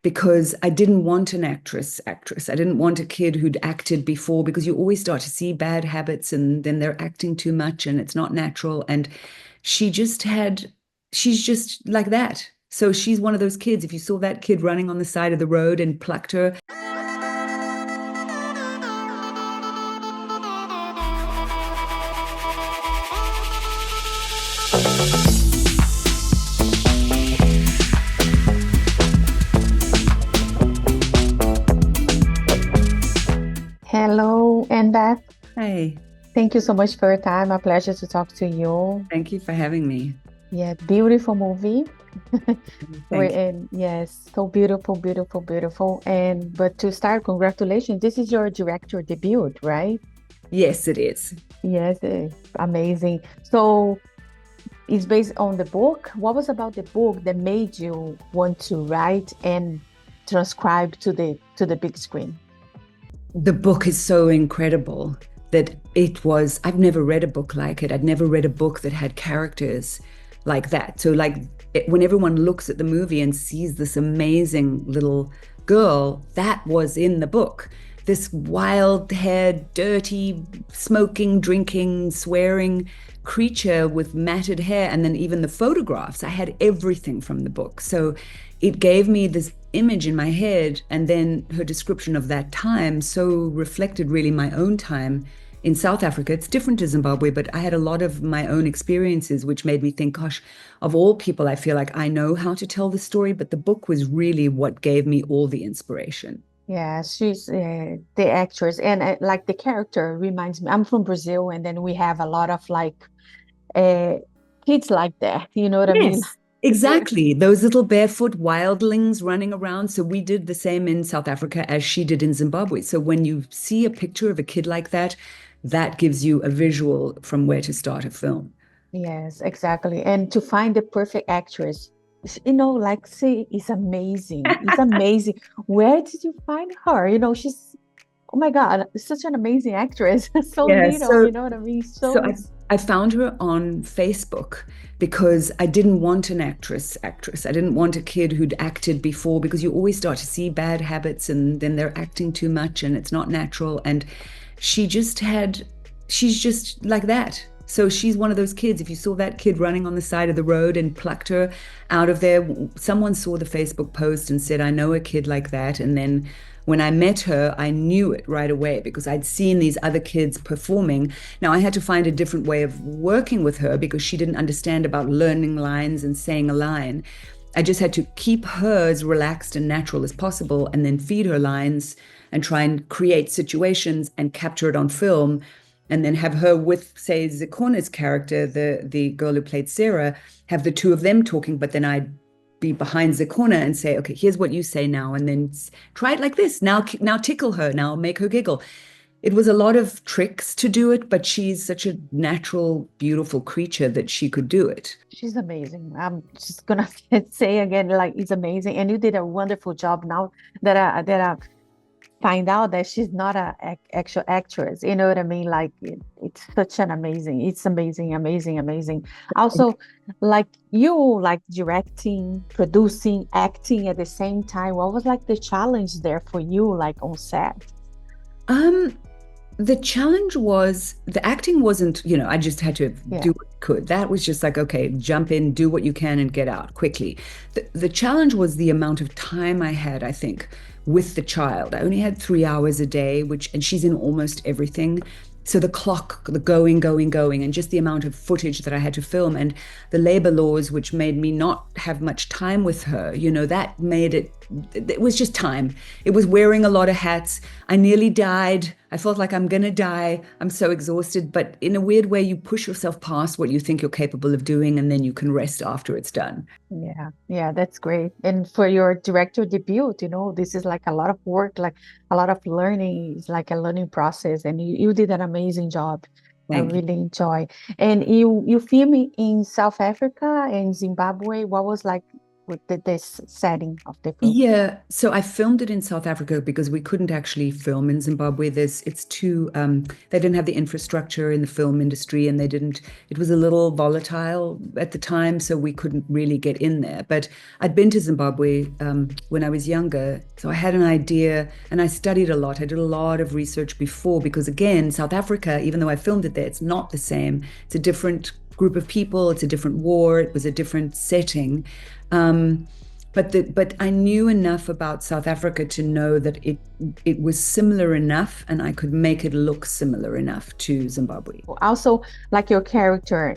because I didn't want an actress. I didn't want a kid who'd acted before, because you always start to see bad habits and then they're acting too much and it's not natural. And she just had, she's just like that. So she's one of those kids. If you saw that kid running on the side of the road and plucked her. Hello, Embeth. Hey, Thank you so much for your time. A pleasure to talk to you. thank you for having me. Yeah, beautiful movie. We're Thank you. in, yes, so beautiful, beautiful, beautiful. And but to start, congratulations. This is your director debut, right? Yes, it is. Yes, amazing. So it's based on the book. What was about the book that made you want to write and transcribe to the big screen? The book is so incredible that I've never read a book like it. I'd never read a book that had characters like that. So, like, when everyone looks at the movie and sees this amazing little girl, that was in the book. This wild haired, dirty, smoking, drinking, swearing creature with matted hair. And then even the photographs, I had everything from the book. So it gave me this image in my head. And then her description of that time so reflected really my own time in South Africa. It's different to Zimbabwe, but I had a lot of my own experiences, which made me think, gosh, of all people, I feel like I know how to tell the story. But the book was really what gave me all the inspiration. Yeah, she's the actress, and like the character reminds me. I'm from Brazil, and then we have a lot of like uh, kids like that. You know what I mean? Yes, exactly. Those little barefoot wildlings running around. So we did the same in South Africa as she did in Zimbabwe. So when you see a picture of a kid like that, that gives you a visual from where to start a film. Yes, exactly. And to find the perfect actress, like see, is amazing. It's amazing. Where did you find her? She's oh my God, such an amazing actress. So Yeah, little, so you know what I mean? so So I found her on Facebook because I didn't want an actress. I didn't want a kid who'd acted before, because you always start to see bad habits and then they're acting too much and it's not natural. And she just had, she's just like that. So she's one of those kids. If you saw that kid running on the side of the road and plucked her out of there, someone saw the Facebook post and said, I know a kid like that. And then when I met her, I knew it right away because I'd seen these other kids performing. Now, I had to find a different way of working with her because she didn't understand about learning lines and saying a line. I just had to keep her as relaxed and natural as possible and then feed her lines and try and create situations and capture it on film, and then have her with, say, Zikona's character, the girl who played Sarah, have the two of them talking, but then I'd be behind Zikona and say, okay, here's what you say now, and then try it like this. Now tickle her, now make her giggle. It was a lot of tricks to do it, but she's such a natural, beautiful creature that she could do it. she's amazing. I'm just gonna say again, like it's amazing. And you did a wonderful job now that I find out that she's not a actual actress. You know what I mean? Like it's such an amazing, it's amazing, amazing, amazing. Also, like you like directing, producing, acting at the same time. What was like the challenge there for you, like on set? Um, the challenge was the acting wasn't, I just had to Yeah. do what I could. That was just like, okay, jump in, do what you can and get out quickly. The challenge was the amount of time I had, I think, with the child. I only had 3 hours a day, and she's in almost everything. So the clock, the going, and just the amount of footage that I had to film, and the labor laws, which made me not have much time with her, that made it was just time. It was wearing a lot of hats. I nearly died. I felt like I'm going to die. I'm so exhausted. But in a weird way, you push yourself past what you think you're capable of doing, and then you can rest after it's done. Yeah, yeah, that's great. And for your director debut, this is like a lot of work, like a lot of learning. It's like a learning process, and you did an amazing job. I Thank you. really enjoy. And you filming in South Africa and Zimbabwe. What was like? with this setting of the film? Yeah, so I filmed it in South Africa because we couldn't actually film in Zimbabwe. It's too they didn't have the infrastructure in the film industry, and it was a little volatile at the time, so we couldn't really get in there. But I'd been to Zimbabwe when I was younger, so I had an idea, and I studied a lot. I did a lot of research before, because again, South Africa, even though I filmed it there, it's not the same. It's a different group of people, it's a different war, it was a different setting. But I knew enough about South Africa to know that it was similar enough, and I could make it look similar enough to Zimbabwe. Also, like your character,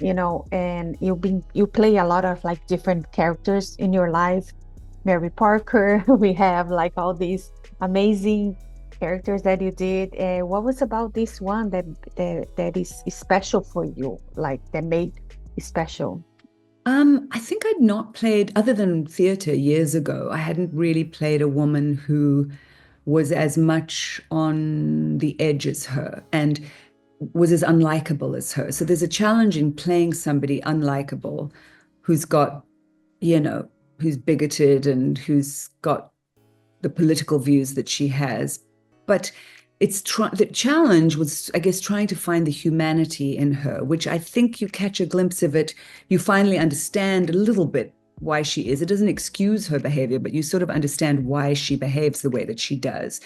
and you play a lot of like different characters in your life. Mary Parker, we have like all these amazing characters that you did. What was about this one that is special for you, like that made it special? I think I'd not played, other than theater years ago, I hadn't really played a woman who was as much on the edge as her and was as unlikable as her. So there's a challenge in playing somebody unlikable who's got, who's bigoted and who's got the political views that she has. But the challenge was, I guess, trying to find the humanity in her, which I think you catch a glimpse of it. You finally understand a little bit why she is. It doesn't excuse her behavior, but you sort of understand why she behaves the way that she does.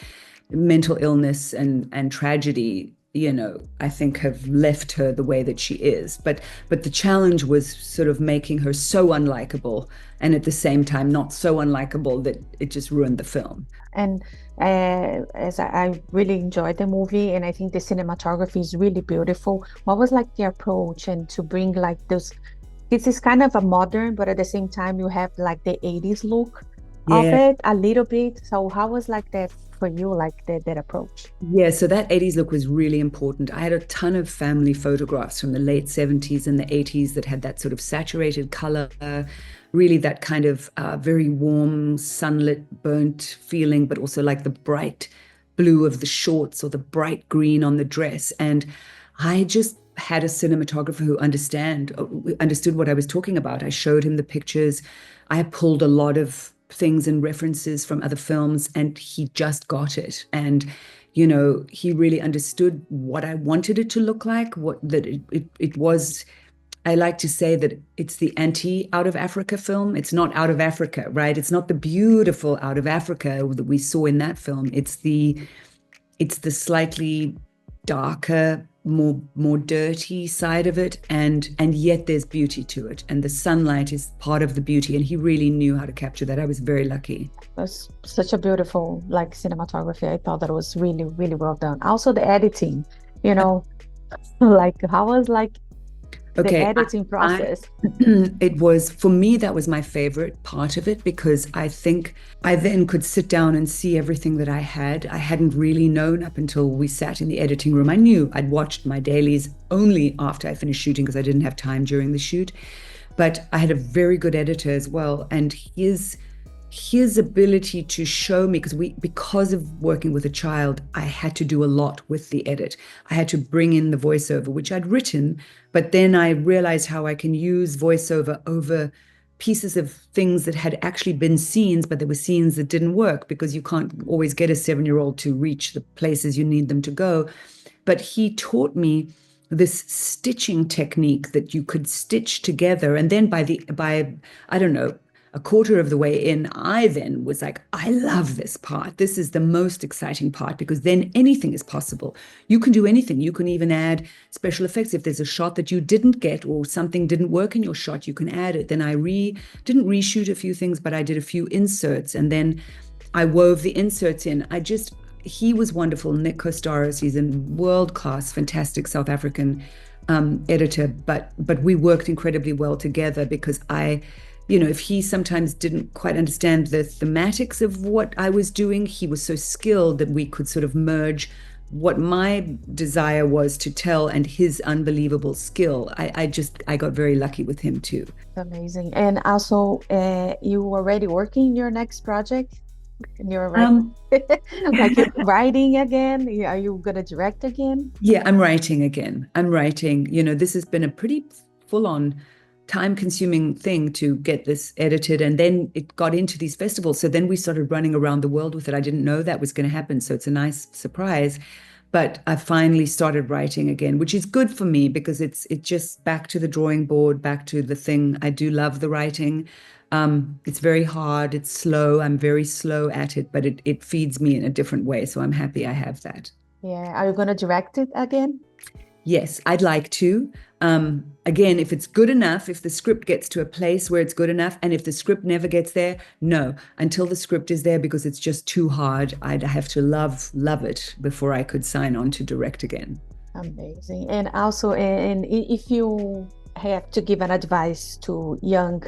Mental illness and tragedy, I think have left her the way that she is. But the challenge was sort of making her so unlikable, and at the same time not so unlikable that it just ruined the film. And as I really enjoyed the movie, and I think the cinematography is really beautiful. What was like the approach, and to bring like this is kind of a modern, but at the same time you have like the 80s look of it a little bit. So how was like that for you, like that approach? Yeah, so that 80s look was really important. I had a ton of family photographs from the late 70s and the 80s that had that sort of saturated color, really that kind of very warm, sunlit, burnt feeling, but also like the bright blue of the shorts or the bright green on the dress. And I just had a cinematographer who understood what I was talking about. I showed him the pictures. I pulled a lot of things and references from other films, and he just got it. And he really understood what I wanted it to look like, it was. I like to say that it's the anti-Out of Africa film. It's not Out of Africa, right? It's not the beautiful Out of Africa that we saw in that film. It's the slightly darker, more dirty side of it, and yet there's beauty to it, and the sunlight is part of the beauty, and he really knew how to capture that. I was very lucky. It was such a beautiful like cinematography. I thought that was really, really well done. Also the editing, like how was like the editing process? It was, for me, that was my favorite part of it, because I think I then could sit down and see everything that I hadn't really known up until we sat in the editing room. I knew I'd watched my dailies only after I finished shooting, because I didn't have time during the shoot. But I had a very good editor as well, and his ability to show me, because of working with a child, I had to do a lot with the edit. I had to bring in the voiceover, which I'd written, but then I realized how I can use voiceover over pieces of things that had actually been scenes, but there were scenes that didn't work, because you can't always get a 7-year-old to reach the places you need them to go. But he taught me this stitching technique that you could stitch together, and then by I don't know, a quarter of the way in, I then was like, I love this part. This is the most exciting part, because then anything is possible. You can do anything. You can even add special effects. If there's a shot that you didn't get, or something didn't work in your shot, you can add it. Then I didn't reshoot a few things, but I did a few inserts, and then I wove the inserts in. He was wonderful. Nick Kostaros, he's a world-class, fantastic South African editor, but we worked incredibly well together, because if he sometimes didn't quite understand the thematics of what I was doing, he was so skilled that we could sort of merge what my desire was to tell and his unbelievable skill. I got very lucky with him too. Amazing. And also, you already working your next project? And you're writing, like you're writing again? Are you going to direct again? Yeah, I'm writing again. This has been a pretty full-on time-consuming thing to get this edited, and then it got into these festivals. So then we started running around the world with it. I didn't know that was going to happen, so it's a nice surprise. But I finally started writing again, which is good for me because it's just back to the drawing board, back to the thing. I do love the writing. It's very hard. It's slow. I'm very slow at it, but it feeds me in a different way. So I'm happy I have that. Yeah. Are you going to direct it again? Yes, I'd like to. Again, if it's good enough, if the script gets to a place where it's good enough, and if the script never gets there, no, until the script is there, because it's just too hard. I'd have to love it before I could sign on to direct again. Amazing. And also, and if you have to give an advice to young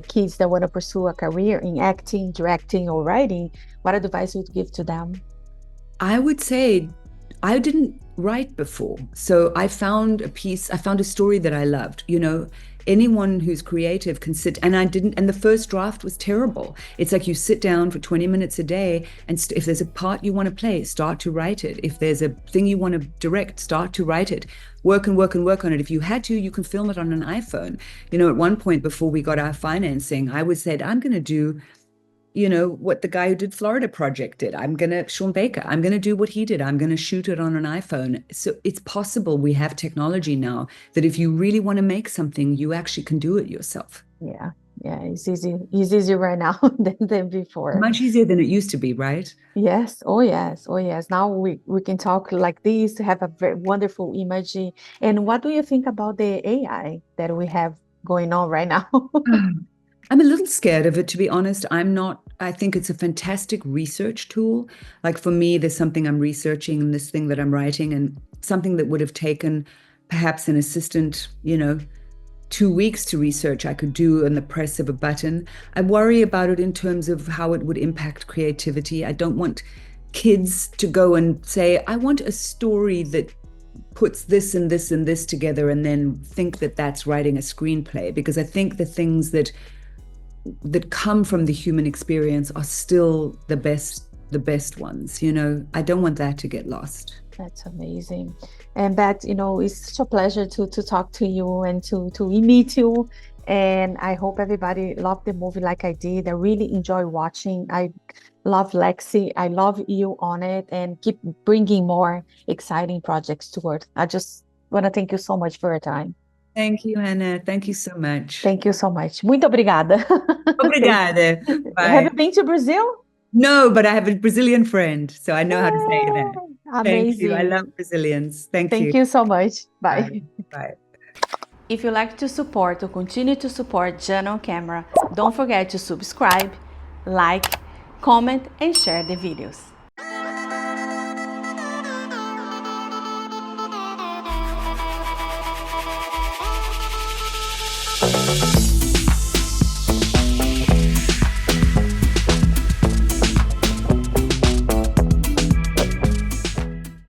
kids that want to pursue a career in acting, directing, or writing, what advice would you give to them? I would say I didn't write before. So I found a story that I loved. Anyone who's creative can sit, and I didn't, and the first draft was terrible. It's like you sit down for 20 minutes a day, and if there's a part you want to play, start to write it. If there's a thing you want to direct, start to write it. Work and work and work on it. If you had to, you can film it on an iPhone. At one point before we got our financing, I said, I'm going to do what the guy who did Florida Project did. Sean Baker, I'm going to do what he did. I'm going to shoot it on an iPhone. So it's possible. We have technology now that if you really want to make something, you actually can do it yourself. Yeah. It's easy. It's easier right now than before. Much easier than it used to be, right? Yes. Oh, yes. Oh, yes. Now we can talk like this, have a very wonderful image. And what do you think about the AI that we have going on right now? I'm a little scared of it, to be honest. I think it's a fantastic research tool. Like for me, there's something I'm researching in this thing that I'm writing, and something that would have taken perhaps an assistant, 2 weeks to research, I could do in the press of a button. I worry about it in terms of how it would impact creativity. I don't want kids to go and say, I want a story that puts this and this and this together, and then think that that's writing a screenplay, because I think the things that come from the human experience are still the best ones. I don't want that to get lost. That's amazing. And Beth, it's such a pleasure to talk to you and to meet you. And I hope everybody loved the movie like I did. I really enjoy watching. I love Lexi. I love you on it, and keep bringing more exciting projects to Earth. I just want to thank you so much for your time. Thank you, Hannah. Thank you so much. Thank you so much. Muito obrigada. Obrigada. Bye. Have you been to Brazil? No, but I have a Brazilian friend, so I know how to say that. Amazing. Thank you. I love Brazilians. Thank you. Thank you so much. Bye. Bye. If you like to support or continue to support Jana on Camera, don't forget to subscribe, like, comment, and share the videos.